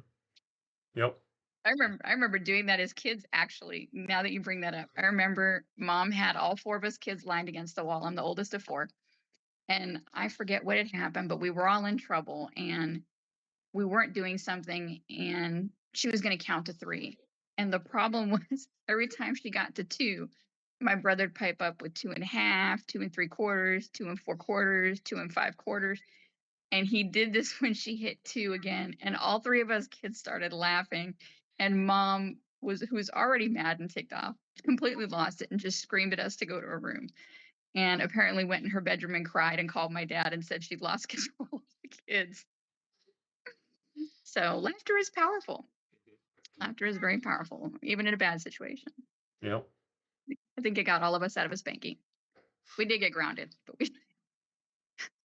Yep. I remember doing that as kids, actually. Now that you bring that up, I remember mom had all four of us kids lined against the wall. I'm the oldest of four. And I forget what had happened, but we were all in trouble and we weren't doing something, and she was going to count to three. And the problem was every time she got to two, my brother'd pipe up with 2.5, 2 3/4, 2 4/4, 2 5/4. And he did this when she hit two again. And all three of us kids started laughing. And mom who was already mad and ticked off, completely lost it and just screamed at us to go to her room. And apparently went in her bedroom and cried and called my dad and said she'd lost control of the kids. So laughter is powerful. Laughter is very powerful, even in a bad situation. Yep. I think it got all of us out of a spanking. We did get grounded, but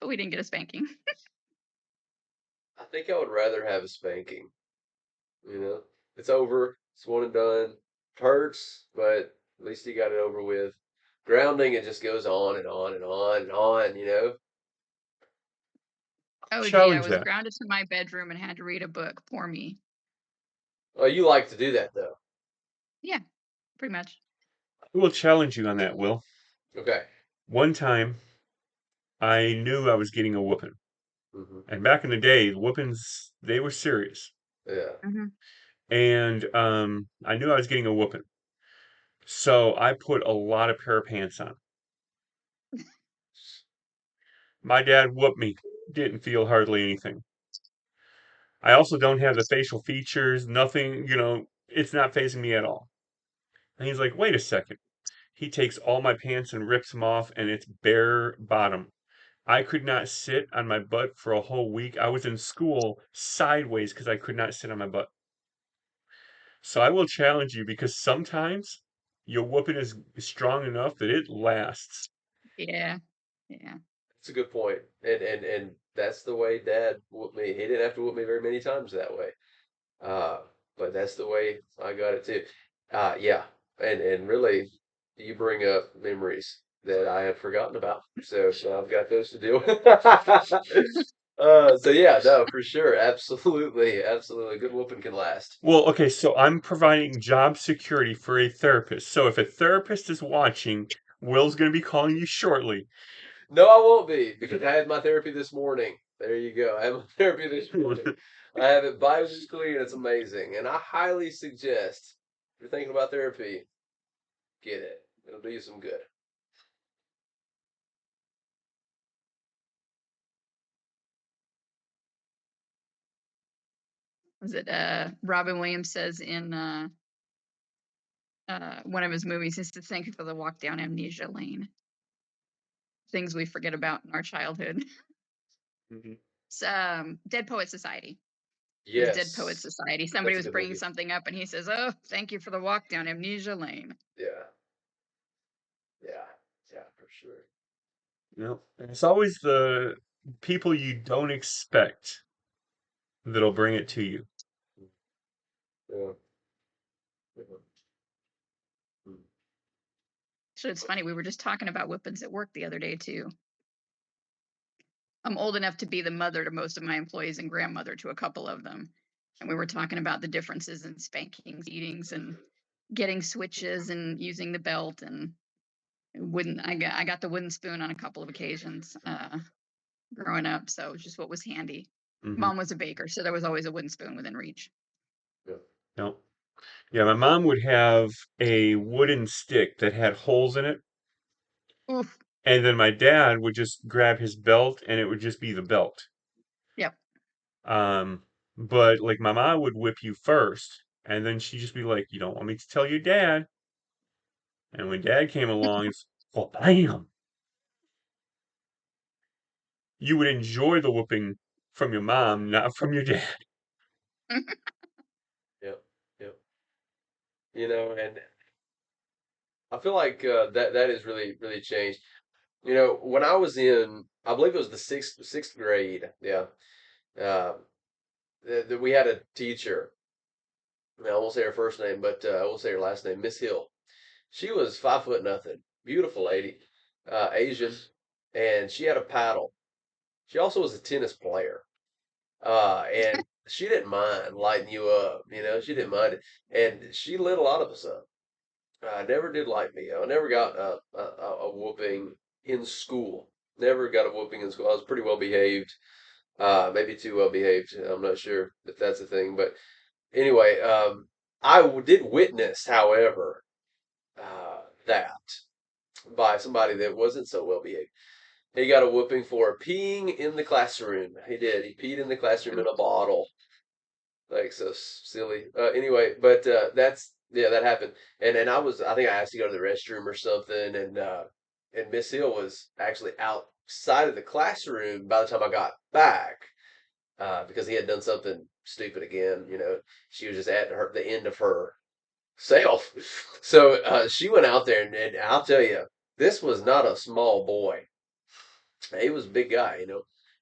we didn't get a spanking. I think I would rather have a spanking. You know, it's over. It's one and done. Hurts, but at least you got it over with. Grounding, it just goes on and on and on and on. Oh gee, I Challenge was that. grounded to my bedroom and had to read a book. Poor me. Oh, you like to do that though. Yeah, pretty much. I will challenge you on that, Will. Okay. One time, I knew I was getting a whooping. Hmm. And back in the day, the whoopings, they were serious. Yeah. Hmm. And I knew I was getting a whooping. So I put a lot of pair of pants on. My dad whooped me. Didn't feel hardly anything. I also don't have the facial features, nothing, it's not phasing me at all. And he's like, wait a second. He takes all my pants and rips them off, and it's bare bottom. I could not sit on my butt for a whole week. I was in school sideways because I could not sit on my butt. So I will challenge you because sometimes your whooping is strong enough that it lasts. Yeah. Yeah. It's a good point. And that's the way Dad whooped me. He didn't have to whoop me very many times that way. Uh, but that's the way I got it too. Yeah. And really, you bring up memories that I have forgotten about. So I've got those to deal with. So yeah, no, for sure. Absolutely. Absolutely. Good whooping can last. Well, okay, so I'm providing job security for a therapist. So if a therapist is watching, Will's going to be calling you shortly. No, I won't be because I had my therapy this morning. There you go. I have my therapy this morning. I have it bi-weekly and it's amazing. And I highly suggest if you're thinking about therapy, get it. It'll do you some good. Was it Robin Williams says in one of his movies, he says, "Thank you for the walk down amnesia lane. Things we forget about in our childhood." Mhm. It's, Dead Poet Society. It was Dead Poet Yes, Society. Somebody that's a was good bringing movie. something up, and he says, "Oh, thank you for the walk down amnesia lane." Yeah, yeah, yeah, for sure. Yep. And it's always the people you don't expect that'll bring it to you. Yeah. Yeah. Mm. So it's funny. We were just talking about whippings at work the other day too. I'm old enough to be the mother to most of my employees and grandmother to a couple of them. And we were talking about the differences in spankings, beatings, and getting switches and using the belt and wooden. I got the wooden spoon on a couple of occasions growing up, so it was just what was handy. Hmm. Mom was a baker, so there was always a wooden spoon within reach. Yeah. Yep. Yeah, my mom would have a wooden stick that had holes in it, Oof. and then my dad would just grab his belt and it would just be the belt. Yep. Um, but like my mom would whip you first, and then she'd just be like, "You don't want me to tell your dad." And when dad came along, it's well, bam. You would enjoy the whooping from your mom, not from your dad. Yep. Yep. And I feel like that is really really changed. When I was in, I believe it was the sixth grade. Yeah. Uh, we had a teacher. I won't say her first name, but I will say her last name, Miss Hill. She was 5 foot nothing, beautiful lady, Asian, and she had a paddle. She also was a tennis player, and she didn't mind lighting you up. She didn't mind it, and she lit a lot of us up. Never did like me. I never got a whooping in school. Never got a whooping in school. I was pretty well behaved, maybe too well behaved. I'm not sure if that's a thing, but anyway, did witness, however, that by somebody that wasn't so well behaved. He got a whooping for peeing in the classroom. He did. He peed in the classroom in a bottle. Like so silly. Anyway, but that's yeah, that happened. And I think I asked to go to the restroom or something, and Miss Hill was actually outside of the classroom by the time I got back, because he had done something stupid again. She was just at the end of her self. So she went out there, and I'll tell you, this was not a small boy. He was a big guy,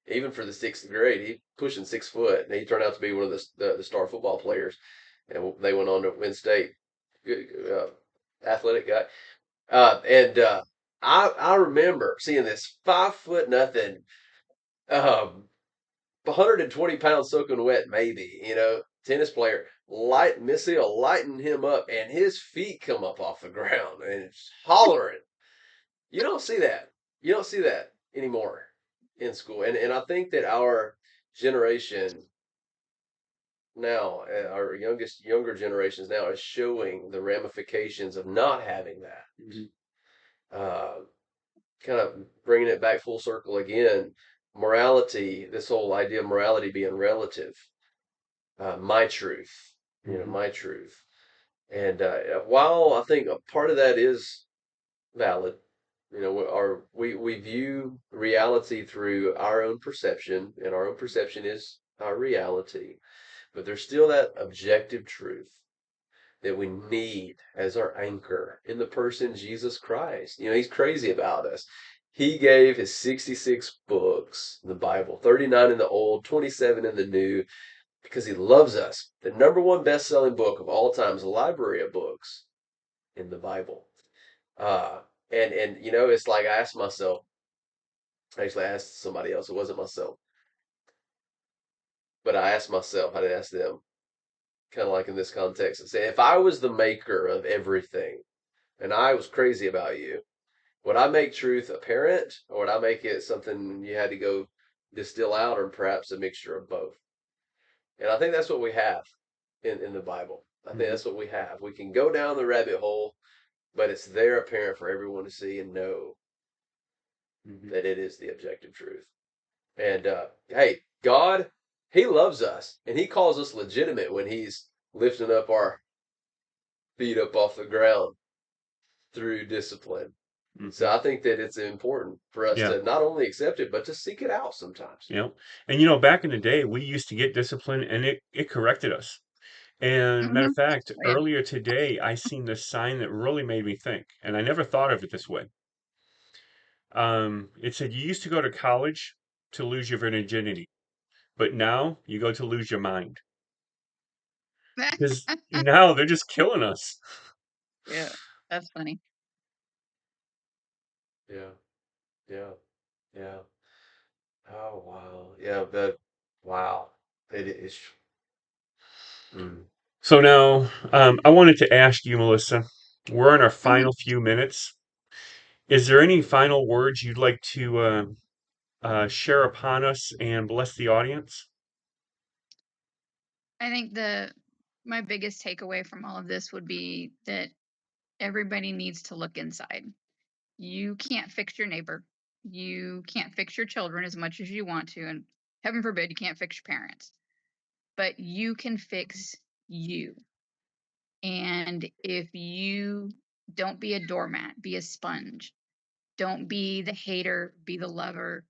even for the sixth grade. He pushing 6 foot, and he turned out to be one of the star football players, and they went on to win state. Good, athletic guy, and I remember seeing this 5 foot nothing, 120 pounds soaking wet, maybe, tennis player, Missy will lighten him up, and his feet come up off the ground, and it's hollering. You don't see that. You don't see that anymore in school, and I think that our generation now, our younger generations now, is showing the ramifications of not having that. Uh, Kind of bringing it back full circle again, morality, this whole idea of morality being relative, my truth, my truth. And while I think a part of that is valid, we view reality through our own perception, and our own perception is our reality. But there's still that objective truth that we need as our anchor in the person Jesus Christ. He's crazy about us. He gave his 66 books in the Bible, 39 in the Old, 27 in the New, because he loves us. The number one best-selling book of all time is a library of books in the Bible. And it's like I asked myself, actually I asked somebody else, it wasn't myself, but I asked myself, I didn't ask them, kind of like in this context, and say, if I was the maker of everything and I was crazy about you, would I make truth apparent, or would I make it something you had to go distill out, or perhaps a mixture of both? And I think that's what we have in the Bible. I think that's what we have. We can go down the rabbit hole, but it's there apparent for everyone to see and know that it is the objective truth. And hey, God, he loves us, and he calls us legitimate when he's lifting up our feet up off the ground through discipline. So I think that it's important for us to not only accept it, but to seek it out sometimes. Yeah. And back in the day, we used to get discipline, and it corrected us. And matter of fact, Yeah. earlier today, I seen this sign that really made me think, and I never thought of it this way. It said, you used to go to college to lose your virginity, but now you go to lose your mind. Because now they're just killing us. Yeah, that's funny. Yeah, yeah, yeah. Oh wow, yeah. Wow, it is. So now, I wanted to ask you, Melissa, we're in our final few minutes. Is there any final words you'd like to share upon us and bless the audience? I think my biggest takeaway from all of this would be that everybody needs to look inside. You can't fix your neighbor. You can't fix your children as much as you want to, and heaven forbid you can't fix your parents. But you can fix you. And if you don't be a doormat, be a sponge. Don't be the hater, be the lover.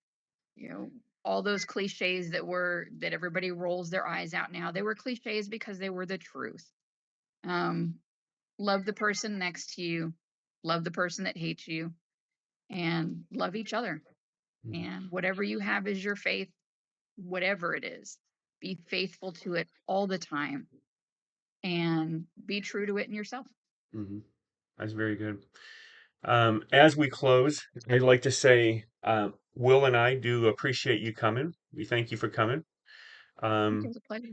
All those cliches that everybody rolls their eyes out now, they were cliches because they were the truth. Love the person next to you, love the person that hates you, and love each other. And whatever you have is your faith, whatever it is, be faithful to it all the time and be true to it in yourself. That's very good. As we close, I'd like to say, Will and I do appreciate you coming. We thank you for coming. It was a pleasure.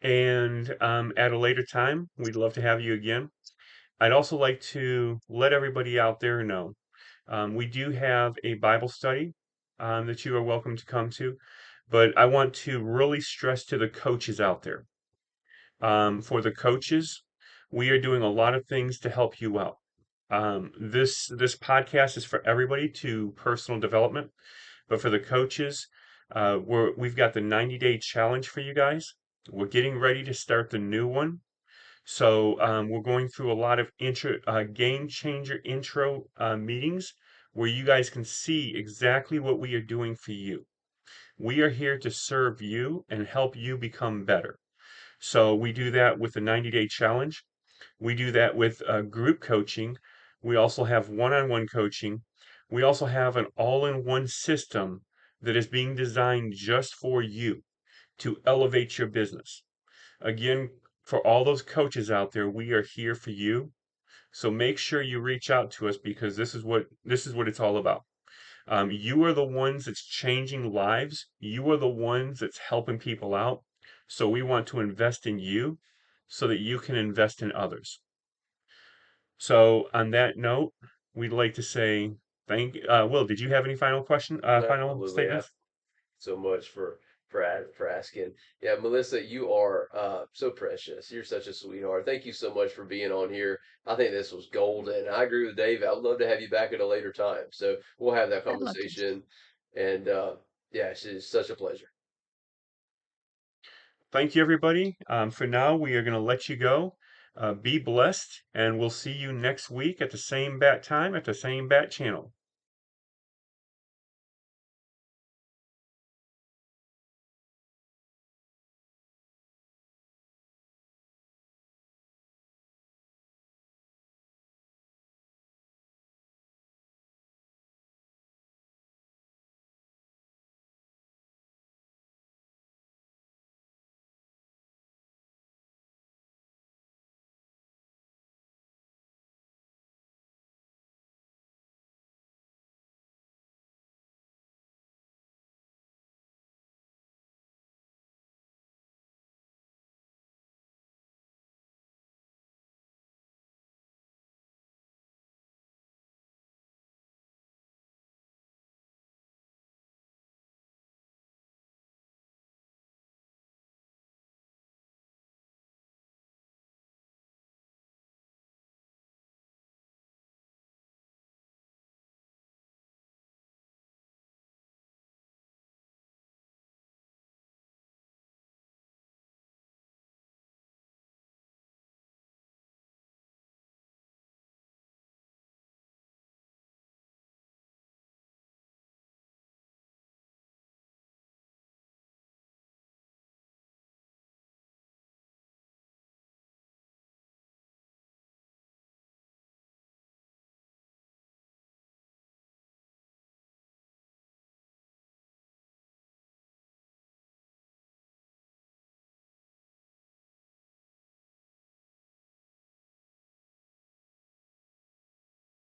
And at a later time, we'd love to have you again. I'd also like to let everybody out there know we do have a Bible study that you are welcome to come to, but I want to really stress to the coaches out there. For the coaches, we are doing a lot of things to help you out. This podcast is for everybody to personal development, but for the coaches, we've got the 90-day challenge for you guys. We're getting ready to start the new one. So we're going through a lot of game changer intro meetings where you guys can see exactly what we are doing for you. We are here to serve you and help you become better. So we do that with the 90-day challenge. We do that with group coaching. We also have one-on-one coaching. We also have an all-in-one system that is being designed just for you to elevate your business. Again, for all those coaches out there, we are here for you. So make sure you reach out to us because this is what it's all about. You are the ones that's changing lives. You are the ones that's helping people out. So we want to invest in you so that you can invest in others. So on that note, we'd like to say Will, did you have any final final Absolutely. statements? So much for asking. Yeah, Melissa, you are so precious. You're such a sweetheart. Thank you so much for being on here. I think this was golden. I agree with Dave. I'd love to have you back at a later time. So we'll have that I'd love to. conversation. And yeah, it's such a pleasure. Thank you, everybody. For now, we are going to let you go. Be blessed, and we'll see you next week at the same bat time at the same bat channel.